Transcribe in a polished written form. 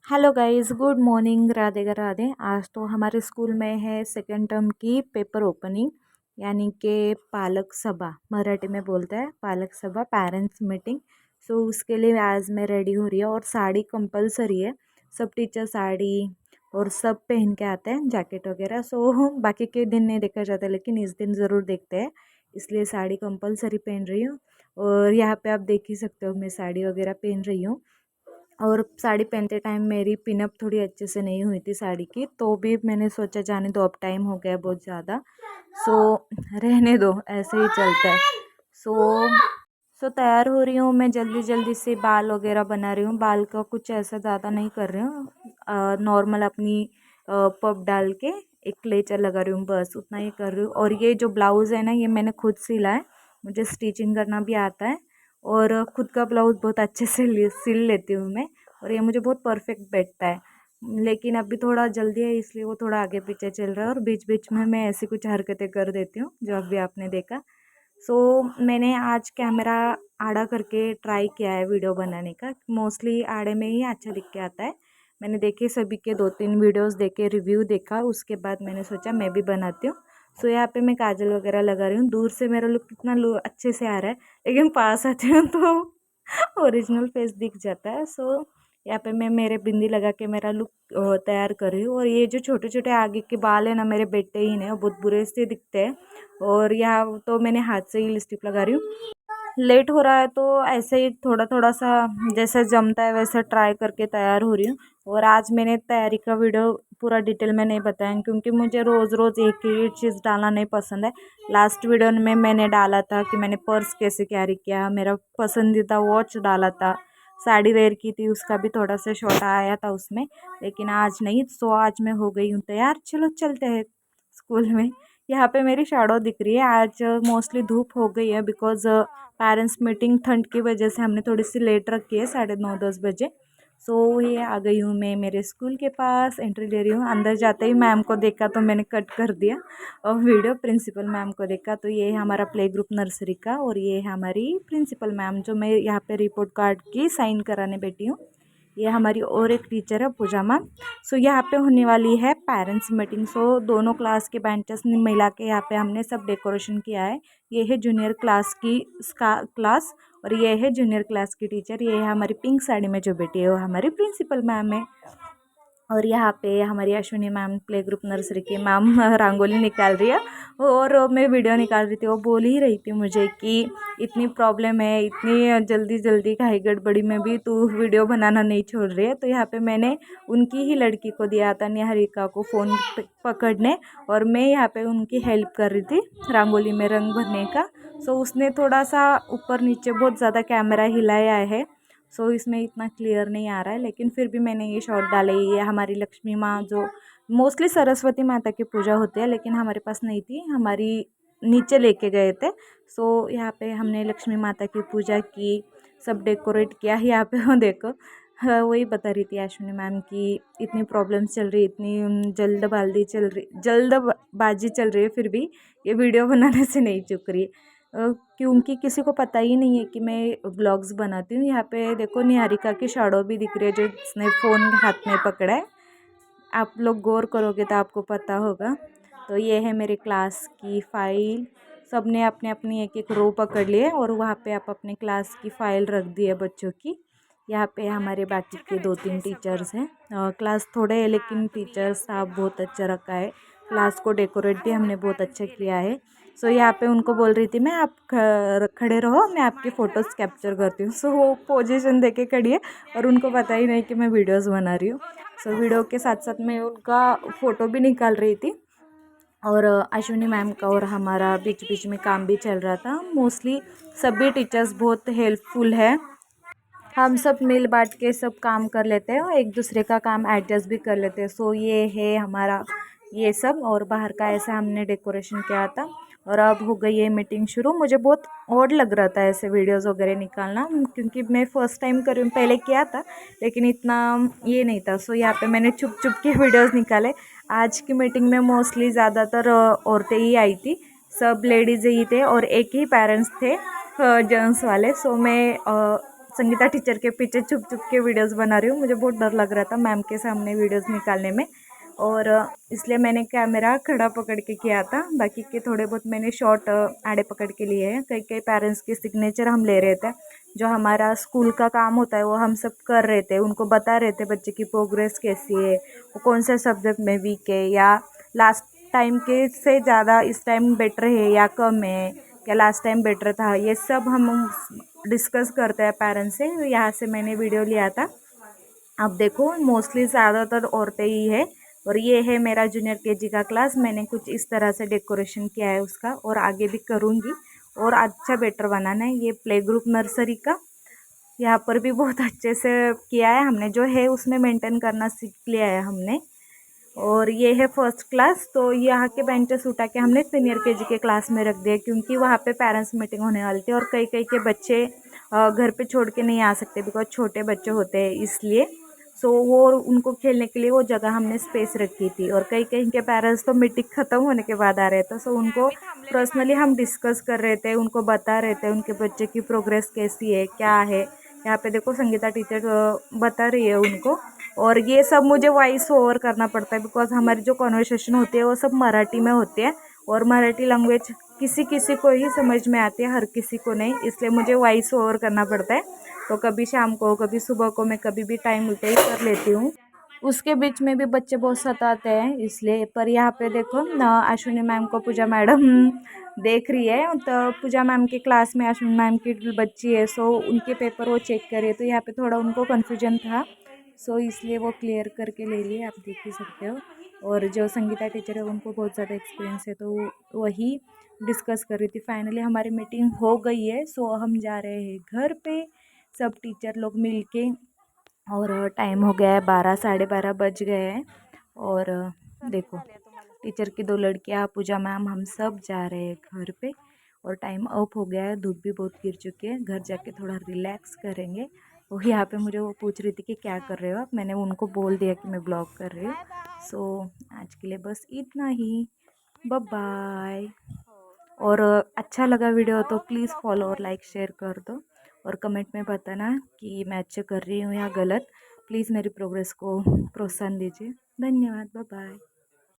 Hello guys, good morning. Radhe Radhe. आज तो हमारे स्कूल में है सेकेंड टर्म की पेपर ओपनिंग, यानी कि पालक सभा, मराठी में बोलते हैं पालक सभा, पेरेंट्स मीटिंग। सो उसके लिए आज मैं रेडी हो रही है और साड़ी कंपलसरी है। सब टीचर साड़ी और सब पहन के आते हैं, जैकेट वगैरह। सो बाकी के दिन नहीं देखा जाता, लेकिन इस दिन ज़रूर देखते हैं, इसलिए साड़ी कंपलसरी पहन रही हूँ। और यहाँ पे आप देख ही सकते हो, मैं साड़ी वगैरह पहन रही हूँ। और साड़ी पहनते टाइम मेरी पिनअप थोड़ी अच्छे से नहीं हुई थी साड़ी की, तो भी मैंने सोचा जाने दो, अब टाइम हो गया बहुत ज़्यादा। सो रहने दो, ऐसे ही चलता है। सो सो तैयार हो रही हूँ मैं, जल्दी जल्दी से बाल वगैरह बना रही हूँ। बाल का कुछ ऐसा ज़्यादा नहीं कर रही हूँ, नॉर्मल अपनी पब डाल के एक क्लेचर लगा रही हूँ, बस उतना ही कर रही हूँ। और ये जो ब्लाउज़ है ना, ये मैंने खुद सिला है, मुझे स्टिचिंग करना भी आता है और खुद का ब्लाउज़ बहुत अच्छे से सिल लेती हूँ मैं। और ये मुझे बहुत परफेक्ट बैठता है, लेकिन अभी थोड़ा जल्दी है, इसलिए वो थोड़ा आगे पीछे चल रहा है और बीच बीच में मैं ऐसी कुछ हरकतें कर देती हूँ जो अभी आपने देखा। सो मैंने आज कैमरा आड़ा करके ट्राई किया है वीडियो बनाने का। मोस्टली आड़े में ही अच्छा दिख के आता है। मैंने देखे सभी के 2-3 वीडियोस देखे, रिव्यू देखा, उसके बाद मैंने सोचा मैं भी बनाती हूँ। सो यहाँ पे मैं काजल वगैरह लगा रही हूँ। दूर से मेरा लुक कितना अच्छे से आ रहा है, लेकिन पास आती हूँ तो ओरिजिनल फेस दिख जाता है। सो यहाँ पे मैं मेरे बिंदी लगा के मेरा लुक तैयार कर रही हूँ। और ये जो छोटे छोटे आगे के बाल है ना, मेरे बेटे ही ने, बहुत बुरे से दिखते हैं। और यहाँ तो मैंने हाथ से ही लिपस्टिक लगा रही हूँ। लेट हो रहा है तो ऐसे ही थोड़ा थोड़ा सा जैसे जमता है वैसे ट्राई करके तैयार हो रही हूँ। और आज मैंने तैयारी का वीडियो पूरा डिटेल में नहीं बताया, क्योंकि मुझे रोज़ रोज़ एक ही चीज़ डालना नहीं पसंद है। लास्ट वीडियो में मैंने डाला था कि मैंने पर्स कैसे कैरी किया, मेरा पसंदीदा वॉच डाला था, साड़ी वेयर की थी, उसका भी थोड़ा सा शॉर्ट आया था उसमें। लेकिन आज नहीं। सो आज मैं हो गई हूँ तैयार, चलो चलते हैं स्कूल में। यहाँ पे मेरी शैडो दिख रही है। आज मोस्टली धूप हो गई है, बिकॉज पेरेंट्स मीटिंग ठंड की वजह से हमने थोड़ी सी लेट रखी है, 9:30-10 बजे। सो ये आ गई हूँ मैं मेरे स्कूल के पास, एंट्री ले रही हूँ। अंदर जाते ही मैम को देखा तो मैंने कट कर दिया और वीडियो। प्रिंसिपल मैम को देखा तो ये है हमारा प्ले ग्रुप नर्सरी का, और ये है हमारी प्रिंसिपल मैम, जो मैं यहाँ पे रिपोर्ट कार्ड की साइन कराने बैठी हूँ। ये हमारी और एक टीचर है, पूजा मैम। सो यहाँ पे होने वाली है पेरेंट्स मीटिंग। सो दोनों क्लास के बेंचेस मिला के यहाँ पे हमने सब डेकोरेशन किया है। ये है जूनियर क्लास की क्लास, और ये है जूनियर क्लास की टीचर। ये है हमारी पिंक साड़ी में जो बेटी है, वो हमारी प्रिंसिपल मैम है। और यहाँ पे हमारी Ashwini ma'am, play group nursery की मैम, रंगोली निकाल रही है। और मैं वीडियो निकाल रही थी, वो बोल ही रही थी मुझे कि इतनी प्रॉब्लम है, इतनी जल्दी जल्दी खाई गड़बड़ी में भी तू वीडियो बनाना नहीं छोड़ रही है। तो यहाँ पे मैंने उनकी ही लड़की को दिया था, निहारिका को, फ़ोन पकड़ने, और मैं यहाँ पे उनकी हेल्प कर रही थी रंगोली में रंग भरने का। सो उसने थोड़ा सा ऊपर नीचे बहुत ज़्यादा कैमरा हिलाया है, सो इसमें इतना क्लियर नहीं आ रहा है, लेकिन फिर भी मैंने ये शॉट डाले। ये हमारी लक्ष्मी माँ, जो मोस्टली सरस्वती माता की पूजा होती है, लेकिन हमारे पास नहीं थी, हमारी नीचे लेके गए थे। सो यहाँ पे हमने लक्ष्मी माता की पूजा की, सब डेकोरेट किया। यहाँ पे वो देखो, हाँ, वही बता रही थी अश्विनी मैम की इतनी प्रॉब्लम्स चल रही, इतनी जल्दबाजी चल रही है, फिर भी ये वीडियो बनाने से नहीं चुक रही। क्योंकि किसी को पता ही नहीं है कि मैं ब्लॉग्स बनाती हूँ। यहाँ पे देखो, निहारिका की शैडो भी दिख रही है, जो जिसने फ़ोन हाथ में पकड़ा है। आप लोग गौर करोगे तो आपको पता होगा। तो ये है मेरे क्लास की फ़ाइल। सब ने अपने अपनी एक एक रो पकड़ लिए और वहाँ पे आप अपने क्लास की फ़ाइल रख दी है बच्चों की। यहाँ पे हमारे बाकी के 2-3 टीचर्स हैं। क्लास थोड़े है, लेकिन टीचर्स स्टाफ बहुत अच्छा रखा है। क्लास को डेकोरेट भी हमने बहुत अच्छा किया है। सो यहाँ पे उनको बोल रही थी मैं, आप खड़े रहो, मैं आपकी फ़ोटोज़ कैप्चर करती हूँ। सो वो पोजीशन देके खड़ी है और उनको पता ही नहीं कि मैं वीडियोस बना रही हूँ। सो वीडियो के साथ साथ मैं उनका फ़ोटो भी निकाल रही थी। और अश्विनी मैम का और हमारा बीच बीच में काम भी चल रहा था। मोस्टली सभी टीचर्स बहुत हेल्पफुल है, हम सब मिल बांट के सब काम कर लेते हैं और एक दूसरे का काम एडजस्ट भी कर लेते हैं। सो ये है हमारा ये सब, और बाहर का ऐसा हमने डेकोरेशन किया था। और अब हो गई है मीटिंग शुरू। मुझे बहुत ऑड लग रहा था ऐसे वीडियोस वगैरह निकालना, क्योंकि मैं फ़र्स्ट टाइम कर रही हूँ, पहले किया था लेकिन इतना ये नहीं था। सो यहाँ पे मैंने छुप छुप के वीडियोस निकाले। आज की मीटिंग में मोस्टली ज़्यादातर औरतें ही आई थी, सब लेडीज़ ही थे और एक ही पेरेंट्स थे जेंट्स वाले। सो मैं संगीता टीचर के पीछे छुप छुप के वीडियोस बना रही हूँ। मुझे बहुत डर लग रहा था मैम के सामने वीडियोस निकालने में, और इसलिए मैंने कैमरा खड़ा पकड़ के किया था। बाकी के थोड़े बहुत मैंने शॉर्ट आड़े पकड़ के लिए हैं। कई कई पेरेंट्स के सिग्नेचर हम ले रहे थे। जो हमारा स्कूल का काम होता है वो हम सब कर रहे थे, उनको बता रहे थे बच्चे की प्रोग्रेस कैसी है, वो कौन से सब्जेक्ट में वीक है, या लास्ट टाइम के से ज़्यादा इस टाइम बेटर है या कम है, या लास्ट टाइम बेटर था, ये सब हम डिस्कस करते हैं पेरेंट्स से। यहाँ से मैंने वीडियो लिया था। अब देखो मोस्टली ज़्यादातर औरतें ही है, और ये है मेरा जूनियर केजी का क्लास। मैंने कुछ इस तरह से डेकोरेशन किया है उसका, और आगे भी करूँगी और अच्छा बेटर बनाना है। ये प्ले ग्रुप नर्सरी का यहाँ पर भी बहुत अच्छे से किया है हमने, जो है उसमें मेंटेन करना सीख लिया है हमने। और ये है फर्स्ट क्लास, तो यहाँ के बेंचेस उठा के हमने सीनियर केजी के क्लास में रख दिया, क्योंकि वहाँ पे पेरेंट्स मीटिंग होने वाली थी, और कई कई के बच्चे घर पे छोड़ के नहीं आ सकते बिकॉज छोटे बच्चे होते हैं, इसलिए सो वो उनको खेलने के लिए वो जगह हमने स्पेस रखी थी। और कई कई के पेरेंट्स तो मीटिंग ख़त्म होने के बाद आ रहे थे, सो उनको पर्सनली हम डिस्कस कर रहे थे, उनको बता रहे थे उनके बच्चे की प्रोग्रेस कैसी है क्या है। यहाँ पे देखो संगीता टीचर बता रही है उनको, और ये सब मुझे वॉइस ओवर करना पड़ता है बिकॉज हमारी जो कॉन्वर्सेशन होती है वो सब मराठी में होती है, और मराठी लैंग्वेज किसी किसी को ही समझ में आती है, हर किसी को नहीं, इसलिए मुझे वॉइस ओवर करना पड़ता है। तो कभी शाम को कभी सुबह को मैं कभी भी टाइम मिलते ही कर लेती हूँ। उसके बीच में भी बच्चे बहुत सताते हैं इसलिए। पर यहाँ पे देखो ना, अश्विनी मैम को पूजा मैडम देख रही है, तो पूजा मैम की क्लास में अश्विनी मैम की बच्ची है, सो उनके पेपर वो चेक कर रही है, तो यहाँ पे थोड़ा उनको कन्फ्यूजन था, सो इसलिए वो क्लियर करके ले लिए, आप देख ही सकते हो। और जो संगीता टीचर है उनको बहुत ज़्यादा एक्सपीरियंस है, तो वही डिस्कस कर रही थी। फाइनली हमारी मीटिंग हो गई है, सो हम जा रहे हैं घर पे सब टीचर लोग मिल के। और टाइम हो गया है 12, साढ़े 12 बज गए हैं। और देखो टीचर की दो लड़कियां, पूजा मैम, हम सब जा रहे हैं घर पे। और टाइम अप हो गया है, धूप भी बहुत गिर चुकी है, घर जाके थोड़ा रिलैक्स करेंगे। वो यहाँ पे मुझे वो पूछ रही थी कि क्या कर रहे हो आप, मैंने उनको बोल दिया कि मैं ब्लॉग कर रही हूँ। सो आज के लिए बस इतना ही, बाय बाय। और अच्छा लगा वीडियो तो प्लीज़ फॉलो और लाइक शेयर कर दो, और कमेंट में बताना कि मैं अच्छे कर रही हूँ या गलत। प्लीज़ मेरी प्रोग्रेस को प्रोत्साहन दीजिए। धन्यवाद, बाय बाय।